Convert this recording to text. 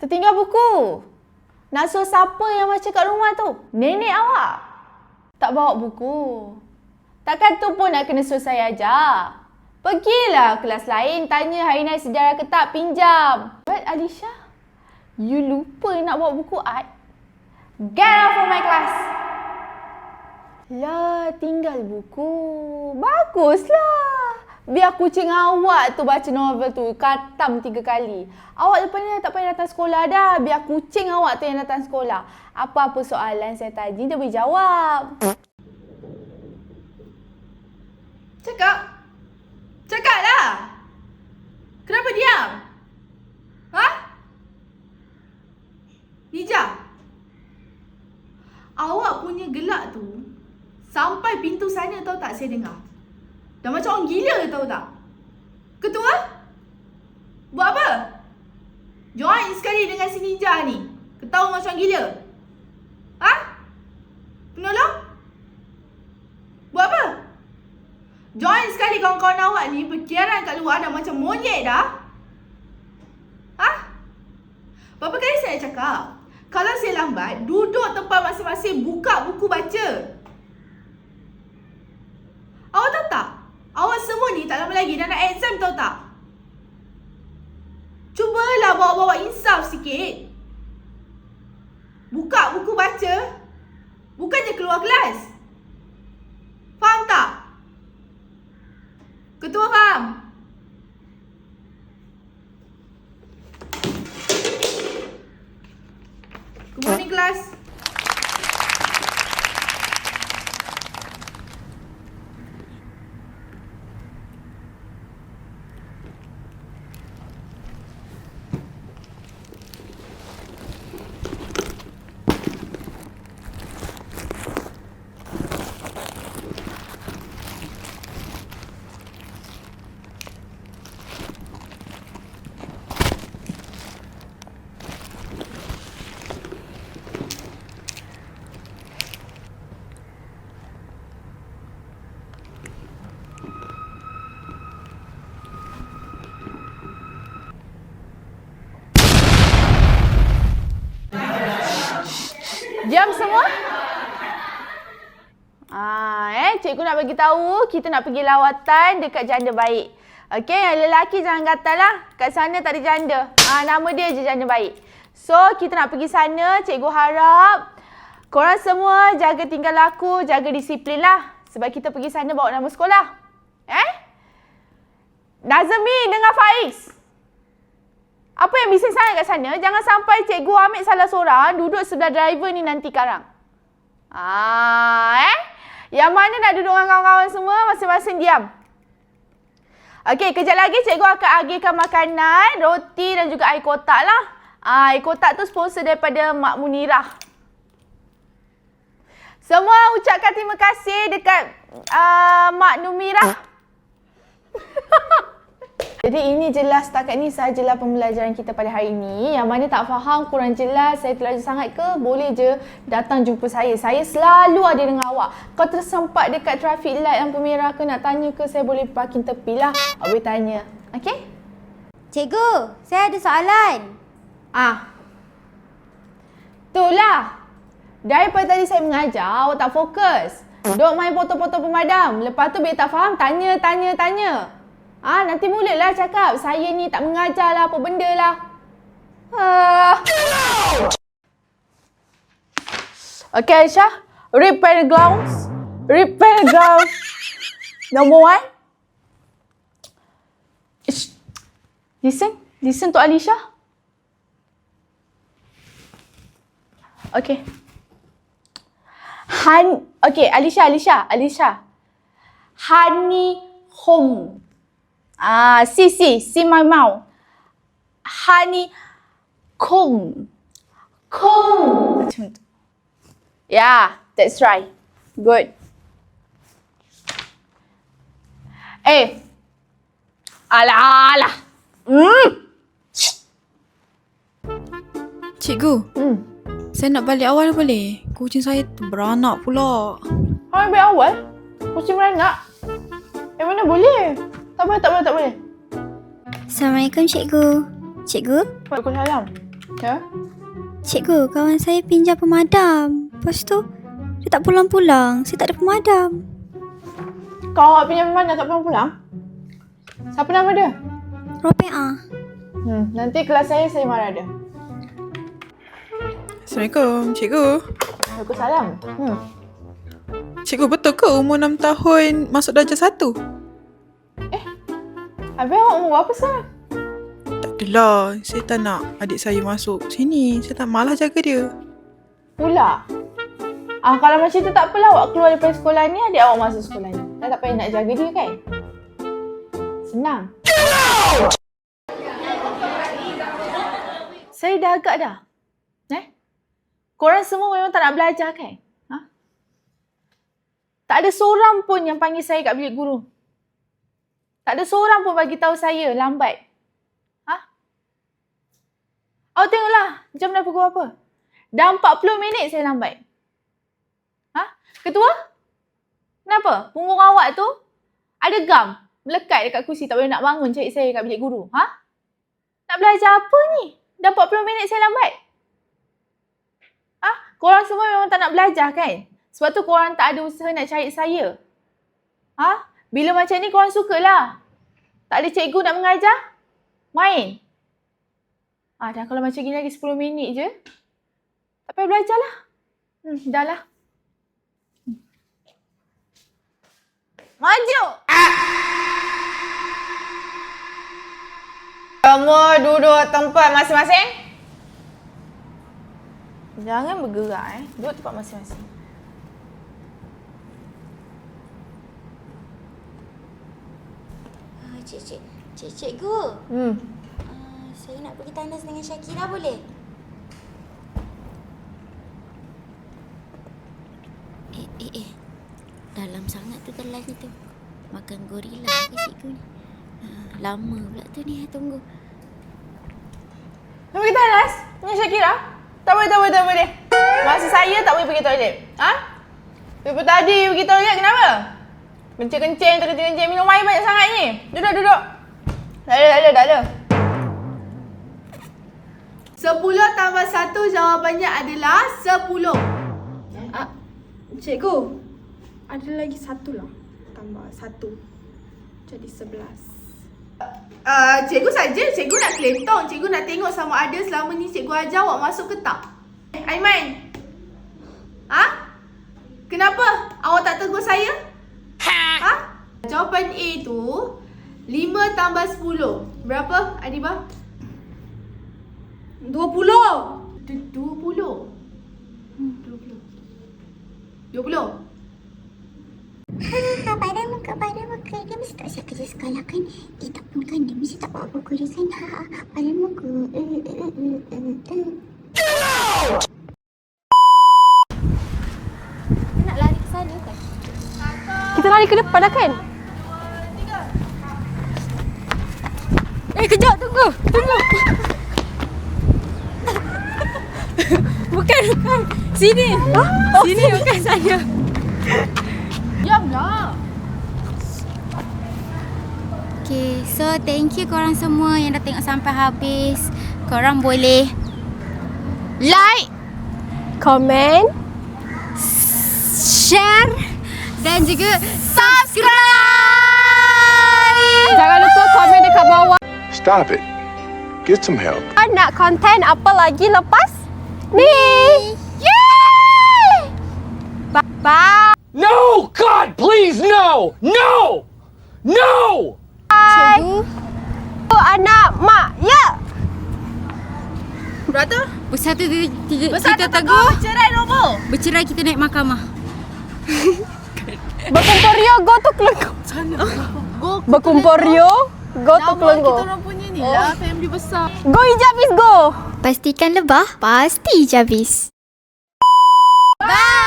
Tertinggal buku. Nak suruh siapa yang baca kat rumah tu? Nenek awak. Tak bawa buku. Takkan tu pun nak kena suruh saya ajar. Pergilah kelas lain, tanya hari ni sejarah ke tak, pinjam. But Alisha, you lupa nak bawa buku art? Get out from my class. Lah, tinggal buku. Baguslah. Biar kucing awak tu baca novel tu khatam 3 kali. Awak lepas ni tak payah datang sekolah dah. Biar kucing awak tu yang datang sekolah. Apa-apa soalan saya tanya, dia boleh jawab. Cakaplah. Kenapa diam? Ha? Nija. Awak punya gelak tu sampai pintu sana tahu tak saya dengar. Dah macam orang gila tahu tak? Ketua? Buat apa? Join sekali dengan si Nija ni. Ketawa macam orang gila. Ha? Penolong? Buat apa? Join sekali kawan-kawan awak ni berkeliaran kat luar dah macam monyet dah. Ha? Berapa kali saya cakap? Kalau saya lambat, duduk tempat masing-masing, buka buku baca. Awak tahu tak? Awak semua ni tak lama lagi dah nak exam tahu tak? Cubalah bawa-bawa insaf sikit. Buka buku baca. Bukannya keluar kelas. Faham tak? Ketua faham? Good morning kelas. Diam semua. Cikgu nak bagi tahu kita nak pergi lawatan dekat Janda Baik. Okey, yang lelaki jangan gatal lah. Kat sana tak ada janda. Nama dia je Janda Baik. So, kita nak pergi sana. Cikgu harap korang semua jaga tingkah laku, jaga disiplin lah. Sebab kita pergi sana bawa nama sekolah. Nazmi dengan Faiz. Apa yang bising sangat kat sana? Jangan sampai cikgu ambil salah seorang duduk sebelah driver ni nanti karang. Yang mana nak duduk dengan kawan-kawan semua, masing-masing diam. Okey, kejap lagi cikgu akan agihkan makanan, roti dan juga air kotak lah. Air kotak tu sponsor daripada Mak Munirah. Semua ucapkan terima kasih dekat Mak Numirah. Jadi ini jelas setakat ni sahajalah pembelajaran kita pada hari ini. Yang mana tak faham, kurang jelas, saya terlalu sangat ke, boleh je datang jumpa saya. Saya selalu ada dengan awak. Kau tersempat dekat traffic light lampu merah ke, nak tanya ke, saya boleh parking tepi lah. Awak boleh tanya. Okey? Cikgu, saya ada soalan. Itulah. Daripada tadi saya mengajar, awak tak fokus. Duk main foto-foto pemadam. Lepas tu bila tak faham, tanya. Nanti mulalah cakap, saya ni tak mengajar lah, apa benda lah. Okay, Aisyah. Repair the grounds. Number 1. Listen to Alisha. Okay. Okay, Alisha. Honeycomb. See my mouth. Honeycomb. Macam tu. Yeah, that's right. Good. Alah. Cikgu, saya nak balik awal boleh? Kucing saya beranak pula. Balik awal? Kucing beranak? Mana boleh? Tak boleh. Assalamualaikum cikgu. Cikgu? Waalaikumsalam. Ya? Cikgu, kawan saya pinjam pemadam. Lepas tu, dia tak pulang-pulang. Saya tak ada pemadam. Kau awak pinjam mana tak pulang? Siapa nama dia? Ropeah. Nanti kelas saya marah dia. Assalamualaikum, cikgu. Waalaikumsalam. Cikgu, betul ke umur 6 tahun masuk darjah 1? Habis awak umur berapa sekarang? Tak adalah. Saya tak nak adik saya masuk sini. Saya tak malas jaga dia. Pula? Kalau macam tu tak apalah, awak keluar daripada sekolah ni, adik awak masuk sekolah ni. Tak payah nak jaga dia kan? Senang. Saya dah agak dah. Korang semua memang tak nak belajar kan? Tak ada seorang pun yang panggil saya kat bilik guru. Tak ada seorang pun bagi tahu saya lambat. Awak tengoklah jam dah pukul apa? Dah 40 minit saya lambat. Ketua? Kenapa? Punggung awak tu ada gam melekat dekat kursi, tak boleh nak bangun cari saya kat bilik guru. Nak belajar apa ni? Dah 40 minit saya lambat. Korang semua memang tak nak belajar kan? Sebab tu korang tak ada usaha nak cari saya. Bila macam ni korang sukalah. Tak ada cikgu nak mengajar? Main. Dan kalau macam gini lagi 10 minit je, tak payah belajar lah. Dah lah. Maju! Semua duduk tempat masing-masing. Jangan bergerak Duduk tempat masing-masing. Cikgu. Hmm. Saya nak pergi tandas dengan Syakira boleh? Dalam sangat tu kelas ni tu. Makan gorila ke cikgu ni. Lama pula tu ni tunggu. Nak pergi tandas dengan Syakira? Tak boleh. Masa saya tak boleh pergi toilet. Daripada tadi pergi toilet kenapa? Kencing, minum air banyak sangat ni. Duduk. Tak ada. 10 tambah 1 jawapannya adalah 10. Cikgu, ada lagi satu lah. Tambah 1. Jadi 11. Cikgu saja, cikgu nak kelentong. Cikgu nak tengok sama ada selama ni cikgu ajar awak masuk ke tak. Aiman. Kenapa awak tak tegur saya? Jawapan A tu 5 tambah 10. Berapa, Adibah? 20. 20. Pada muka. Dia mesti tak siap kerja sekolah kan? Dia tak pun kan? Dia mesti tak buat apa guru kan? Pada muka. Kita nak lari ke sana kan? Kita lari ke depan dah kan? Kejap, tunggu. Bukan. Sini. Sini bukan saya. Diamlah. Okay, so thank you korang semua yang dah tengok sampai habis. Korang boleh like, Comment. share dan juga subscribe. Jangan lupa komen dekat bawah. Stop it. Get some help. Nak konten apa lagi lepas ni? Yay! Bye. No! God, please, no! No! No! Cikgu, Anak mak, ya. Berapa? bersatu tiga Bersatu kita teguh, teguh, cerai roboh. bercerai kita naik mahkamah. Berkumpurio, go to Kelenggo. Berkumpurio, go to Kelenggo. Kita orang punya ni lah, family besar. Go hijabis, go. Pastikan lebah, pasti hijabis. Bye!